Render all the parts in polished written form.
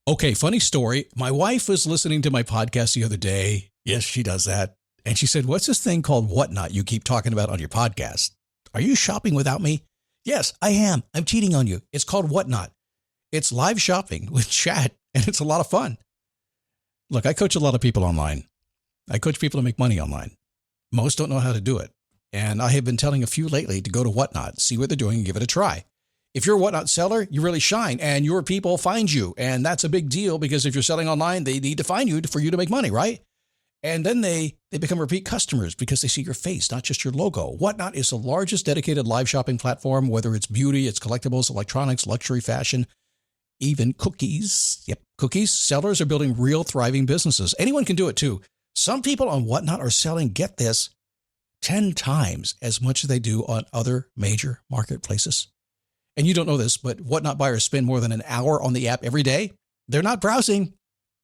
Okay, funny story. My wife was listening to my podcast the other day. Yes, she does that. And she said, what's this thing called Whatnot you keep talking about on your podcast? Are you shopping without me? Yes, I am. I'm cheating on you. It's called Whatnot. It's live shopping with chat, and it's a lot of fun. Look, I coach a lot of people online. I coach people to make money online. Most don't know how to do it. And I have been telling a few lately to go to Whatnot, see what they're doing, and give it a try. If you're a Whatnot seller, you really shine, and your people find you. And that's a big deal because if you're selling online, they need to find you for you to make money, right? And then they become repeat customers because they see your face, not just your logo. Whatnot is the largest dedicated live shopping platform, whether it's beauty, it's collectibles, electronics, luxury, fashion, even cookies. Yep, cookies. Sellers are building real thriving businesses. Anyone can do it too. Some people on Whatnot are selling, get this, 10 times as much as they do on other major marketplaces. And you don't know this, but Whatnot buyers spend more than an hour on the app every day. They're not browsing.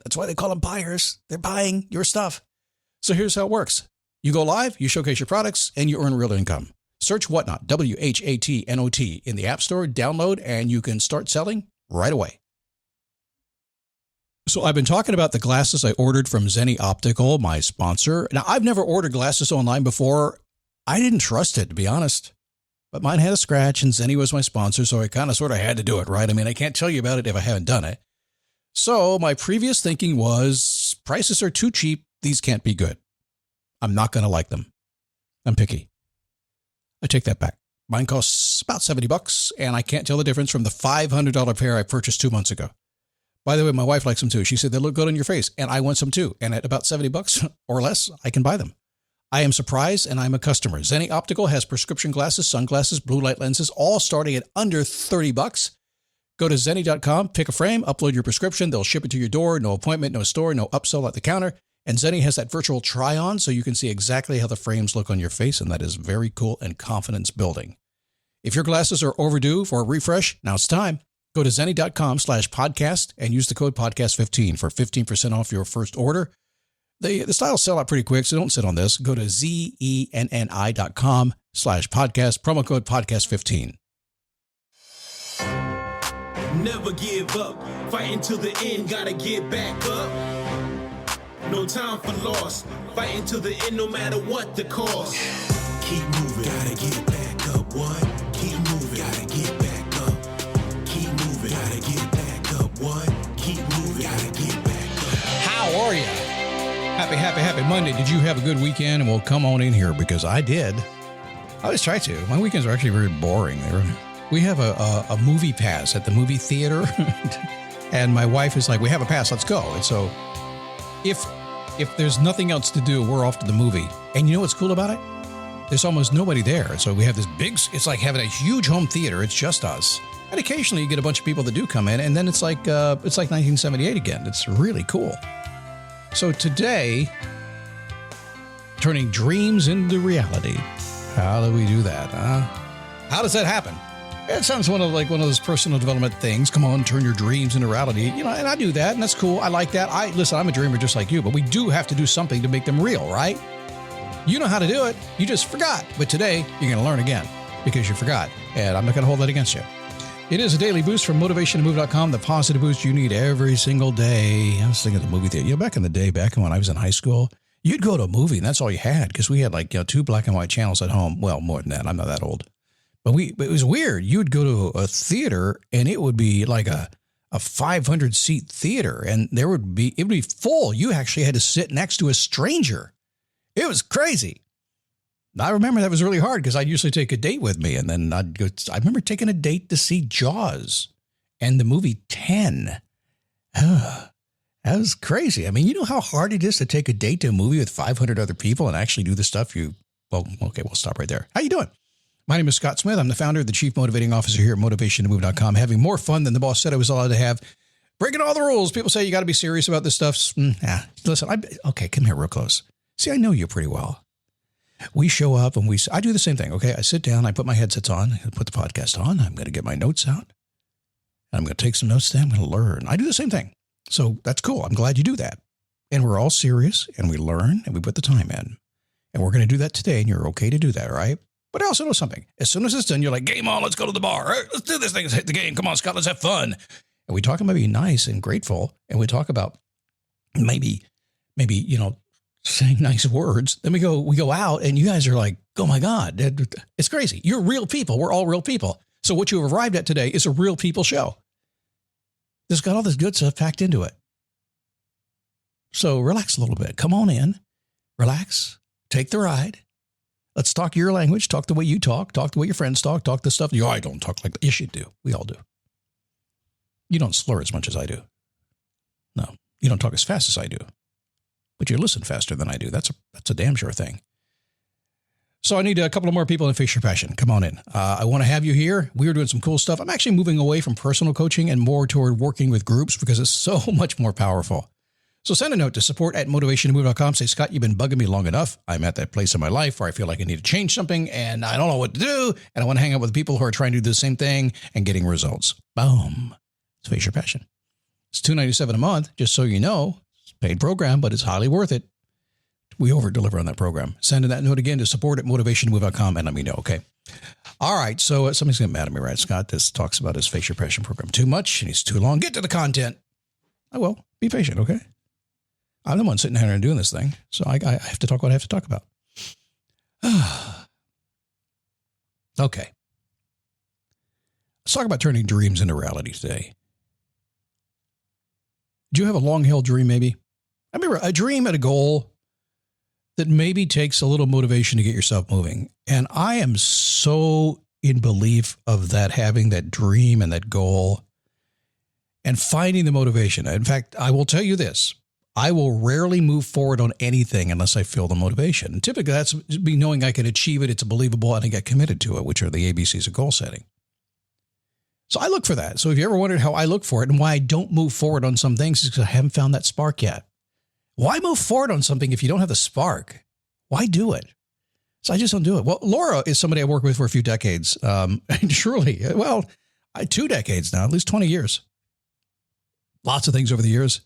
That's why they call them buyers. They're buying your stuff. So here's how it works. You go live, you showcase your products, and you earn real income. Search Whatnot, WHATNOT, in the App Store, download, and you can start selling right away. So I've been talking about the glasses I ordered from Zenni Optical, my sponsor. Now, I've never ordered glasses online before. I didn't trust it, to be honest. But mine had a scratch, and Zenni was my sponsor, so I kind of sort of had to do it, right? I mean, I can't tell you about it if I haven't done it. So my previous thinking was, prices are too cheap. These can't be good. I'm not going to like them. I'm picky. I take that back. Mine costs about $70, and I can't tell the difference from the $500 pair I purchased 2 months ago. By the way, my wife likes them too. She said they look good on your face, and I want some too. And at about $70 or less, I can buy them. I am surprised, and I'm a customer. Zenni Optical has prescription glasses, sunglasses, blue light lenses, all starting at under $30. Go to Zenni.com, pick a frame, upload your prescription. They'll ship it to your door. No appointment, no store, no upsell at the counter. And Zenni has that virtual try-on, so you can see exactly how the frames look on your face, and that is very cool and confidence building. If your glasses are overdue for a refresh, now it's time. Go to Zenni.com/podcast and use the code podcast15 for 15% off your first order. The styles sell out pretty quick, so don't sit on this. Go to ZENNI.com/podcast, promo code podcast15. Never give up, fighting till the end, gotta get back up. No time for loss, fighting till the end, no matter what the cost. Keep moving, gotta get back up. What? Keep moving, gotta get back up. Keep moving, gotta get back up. What? Keep moving, gotta get back up. How are you? Happy Monday. Did you have a good weekend? And well, come on in here because I did. I always try to. My weekends are actually very boring. We have a movie pass at the movie theater. And my wife is like, we have a pass, let's go. And so if there's nothing else to do, we're off to the movie. And you know what's cool about it? There's almost nobody there. So we have this big, it's like having a huge home theater. It's just us. And occasionally you get a bunch of people that do come in, and then it's like 1978 again. It's really cool. So today, turning dreams into reality. How do we do that, huh? How does that happen? It sounds one of those personal development things. Come on, turn your dreams into reality. You know, and I do that, and that's cool. I like that. Listen, I'm a dreamer just like you, but we do have to do something to make them real, right? You know how to do it. You just forgot. But today, you're going to learn again because you forgot, and I'm not going to hold that against you. It is a daily boost from motivationtomove.com, the positive boost you need every single day. I was thinking of the movie theater. You know, back in the day, back when I was in high school, you'd go to a movie, and that's all you had because we had 2 black and white channels at home. Well, more than that. I'm not that old. But it was weird. You would go to a theater, and it would be like a 500-seat theater, and it would be full. You actually had to sit next to a stranger. It was crazy. I remember that was really hard because I'd usually take a date with me, and then I'd go. I remember taking a date to see Jaws and the movie 10. That was crazy. I mean, you know how hard it is to take a date to a movie with 500 other people and actually do the stuff well, okay, we'll stop right there. How you doing? My name is Scott Smith. I'm the founder, the chief motivating officer here at motivationtomove.com, having more fun than the boss said I was allowed to have, breaking all the rules. People say you got to be serious about this stuff. Listen, okay, come here real close. See, I know you pretty well. We show up and I do the same thing. Okay. I sit down, I put my headsets on, I put the podcast on. I'm going to get my notes out. I'm going to take some notes today. I'm going to learn. I do the same thing. So that's cool. I'm glad you do that. And we're all serious and we learn and we put the time in. And we're going to do that today. And you're okay to do that, right? But I also know something. As soon as it's done, you're like, game on, let's go to the bar. Right, let's do this thing. Let's hit the game. Come on, Scott, let's have fun. and we talk about being nice and grateful, and we talk about maybe, saying nice words, then we go out and you guys are like, oh my God, it's crazy. You're real people. We're all real people. So what you have arrived at today is a real people show. It's got all this good stuff packed into it. So relax a little bit. Come on in, relax, take the ride. Let's talk your language, talk the way you talk the way your friends talk the stuff. I don't talk like that. Yes, you do. We all do. You don't slur as much as I do. No, you don't talk as fast as I do. But you listen faster than I do. That's a damn sure thing. So I need a couple of more people in Face Your Passion. Come on in. I want to have you here. We are doing some cool stuff. I'm actually moving away from personal coaching and more toward working with groups because it's so much more powerful. So send a note to support@motivationtomove.com. Say, Scott, you've been bugging me long enough. I'm at that place in my life where I feel like I need to change something and I don't know what to do. And I want to hang out with people who are trying to do the same thing and getting results. Boom. It's Face Your Passion. It's $297 a month, just so you know. It's a paid program, but it's highly worth it. We over-deliver on that program. Send in that note again to support@motivationtomove.com and let me know, okay? All right, so somebody's getting mad at me, right? Scott, this talks about his Face Your Passion program too much and he's too long. Get to the content. I will. Be patient, okay? I'm the one sitting here and doing this thing, so I have to talk what I have to talk about. Okay. Let's talk about turning dreams into reality today. Do you have a long-held dream, maybe? I remember a dream and a goal that maybe takes a little motivation to get yourself moving. And I am so in belief of that, having that dream and that goal and finding the motivation. In fact, I will tell you this. I will rarely move forward on anything unless I feel the motivation. And typically that's me knowing I can achieve it, it's believable, and I get committed to it, which are the ABCs of goal setting. So I look for that. So if you ever wondered how I look for it and why I don't move forward on some things, it's because I haven't found that spark yet. Why move forward on something if you don't have the spark? Why do it? So I just don't do it. Well, Laura is somebody I've worked with for a few decades. And truly, 2 decades now, at least 20 years. Lots of things over the years.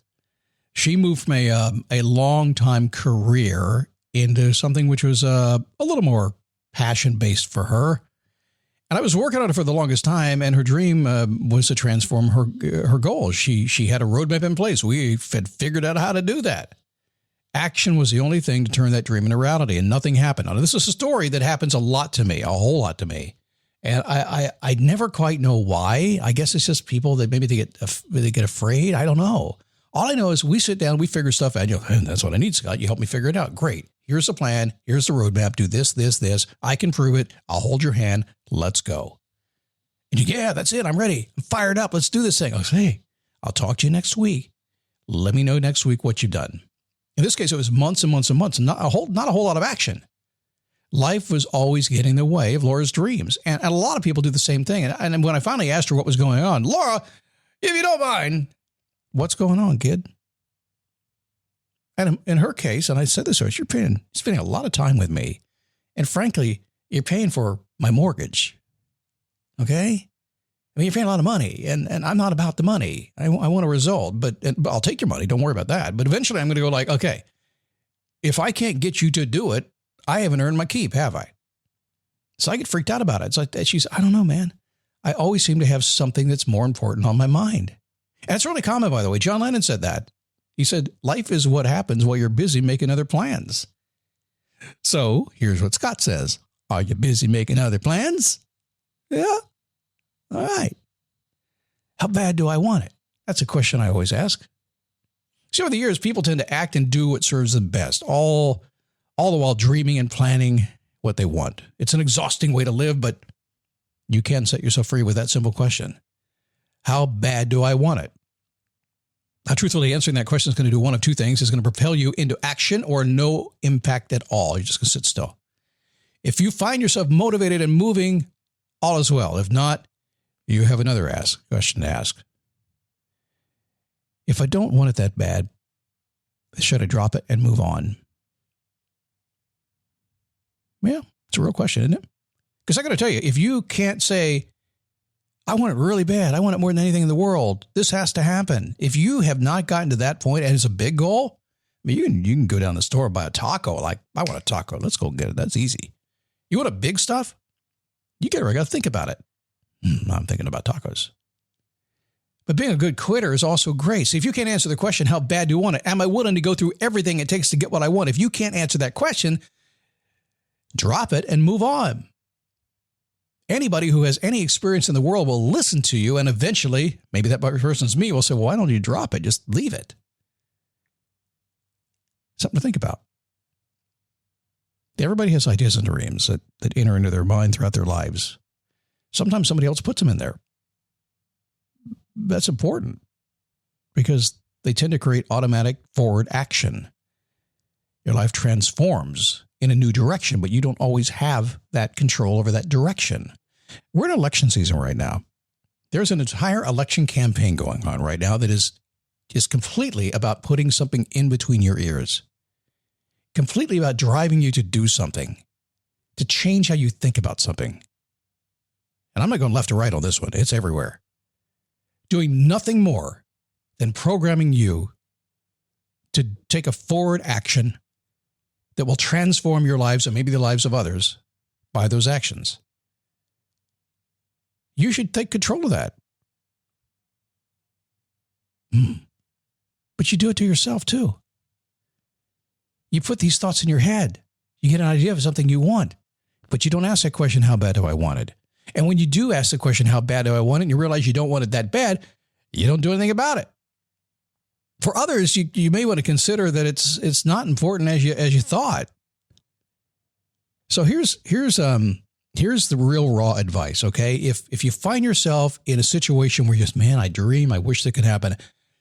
She moved from a long-time career into something which was a little more passion-based for her. And I was working on it for the longest time, and her dream was to transform her goals. She had a roadmap in place. We had figured out how to do that. Action was the only thing to turn that dream into reality, and nothing happened. Now, this is a story that happens a lot to me, a whole lot to me. And I never quite know why. I guess it's just people that maybe they get afraid. I don't know. All I know is we sit down, we figure stuff out. You go, that's what I need, Scott. You help me figure it out. Great. Here's the plan. Here's the roadmap. Do this, this, this. I can prove it. I'll hold your hand. Let's go. And yeah, that's it. I'm ready. I'm fired up. Let's do this thing. I say, hey, I'll talk to you next week. Let me know next week what you've done. In this case, it was months and months and months, not a whole lot of action. Life was always getting in the way of Laura's dreams. And a lot of people do the same thing. And when I finally asked her what was going on, Laura, if you don't mind, what's going on, kid? And in her case, and I said this to her, you're spending a lot of time with me. And frankly, you're paying for my mortgage. Okay? I mean, you're paying a lot of money, and I'm not about the money. I want a result, but I'll take your money. Don't worry about that. But eventually I'm going to go like, okay, if I can't get you to do it, I haven't earned my keep, have I? So I get freaked out about it. So she's, I don't know, man. I always seem to have something that's more important on my mind. And it's really common, by the way. John Lennon said that. He said, life is what happens while you're busy making other plans. So here's what Scott says. Are you busy making other plans? Yeah. All right. How bad do I want it? That's a question I always ask. See, over the years, people tend to act and do what serves them best, all the while dreaming and planning what they want. It's an exhausting way to live, but you can set yourself free with that simple question. How bad do I want it? Now, truthfully, answering that question is going to do one of two things. It's going to propel you into action or no impact at all. You're just going to sit still. If you find yourself motivated and moving, all is well. If not, you have another question to ask. If I don't want it that bad, should I drop it and move on? Yeah, it's a real question, isn't it? Because I got to tell you, if you can't say, I want it really bad, I want it more than anything in the world, this has to happen. If you have not gotten to that point and it's a big goal, I mean, you can go down the store and buy a taco. Like, I want a taco. Let's go get it. That's easy. You want a big stuff? You got to think about it. I'm thinking about tacos. But being a good quitter is also great. See, if you can't answer the question, how bad do you want it? Am I willing to go through everything it takes to get what I want? If you can't answer that question, drop it and move on. Anybody who has any experience in the world will listen to you, and eventually, maybe that person's me, will say, well, why don't you drop it? Just leave it. Something to think about. Everybody has ideas and dreams that enter into their mind throughout their lives. Sometimes somebody else puts them in there. That's important because they tend to create automatic forward action. Your life transforms in a new direction, but you don't always have that control over that direction. We're in election season right now. There's an entire election campaign going on right now that is completely about putting something in between your ears. Completely about driving you to do something, to change how you think about something. And I'm not going left or right on this one. It's everywhere. Doing nothing more than programming you to take a forward action that will transform your lives and maybe the lives of others by those actions. You should take control of that. But you do it to yourself too. You put these thoughts in your head. You get an idea of something you want, but you don't ask that question, how bad do I want it? And when you do ask the question, how bad do I want it, and you realize you don't want it that bad, you don't do anything about it. For others, you may want to consider that it's not important as you thought. So here's the real raw advice, okay? If you find yourself in a situation where you're just, man, I dream, I wish that could happen,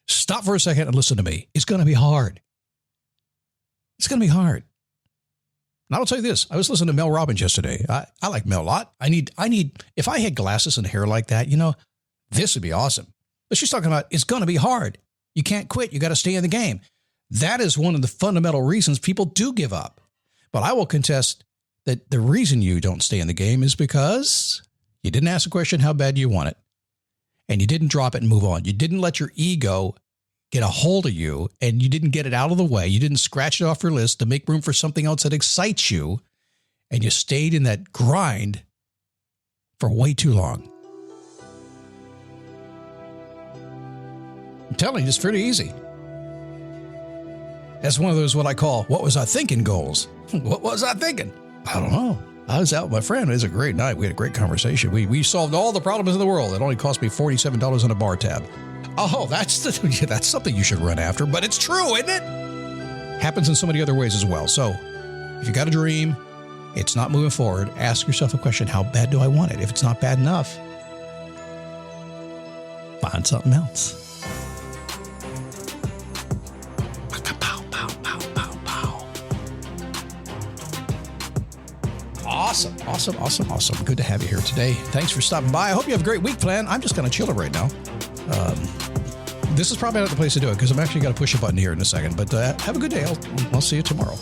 stop for a second and listen to me. It's going to be hard. It's going to be hard. And I will tell you this. I was listening to Mel Robbins yesterday. I like Mel a lot. I need, if I had glasses and hair like that, this would be awesome. But she's talking about it's going to be hard. You can't quit. You got to stay in the game. That is one of the fundamental reasons people do give up. But I will contest that the reason you don't stay in the game is because you didn't ask the question, how bad do you want it? And you didn't drop it and move on. You didn't let your ego get a hold of you, and you didn't get it out of the way. You didn't scratch it off your list to make room for something else that excites you, and you stayed in that grind for way too long. I'm telling you, it's pretty easy. That's one of those what I call, what was I thinking goals. What was I thinking? I don't know. I was out with my friend. It was a great night. We had a great conversation. We solved all the problems in the world. It only cost me $47 on a bar tab. Oh, that's something you should run after, but it's true, isn't it? Happens in so many other ways as well. So if you got a dream, it's not moving forward, ask yourself a question, how bad do I want it? If it's not bad enough, find something else. Awesome. Good to have you here today. Thanks for stopping by. I hope you have a great week planned. I'm just kind of chilling right now. This is probably not the place to do it because I'm actually got to push a button here in a second. But have a good day. I'll see you tomorrow.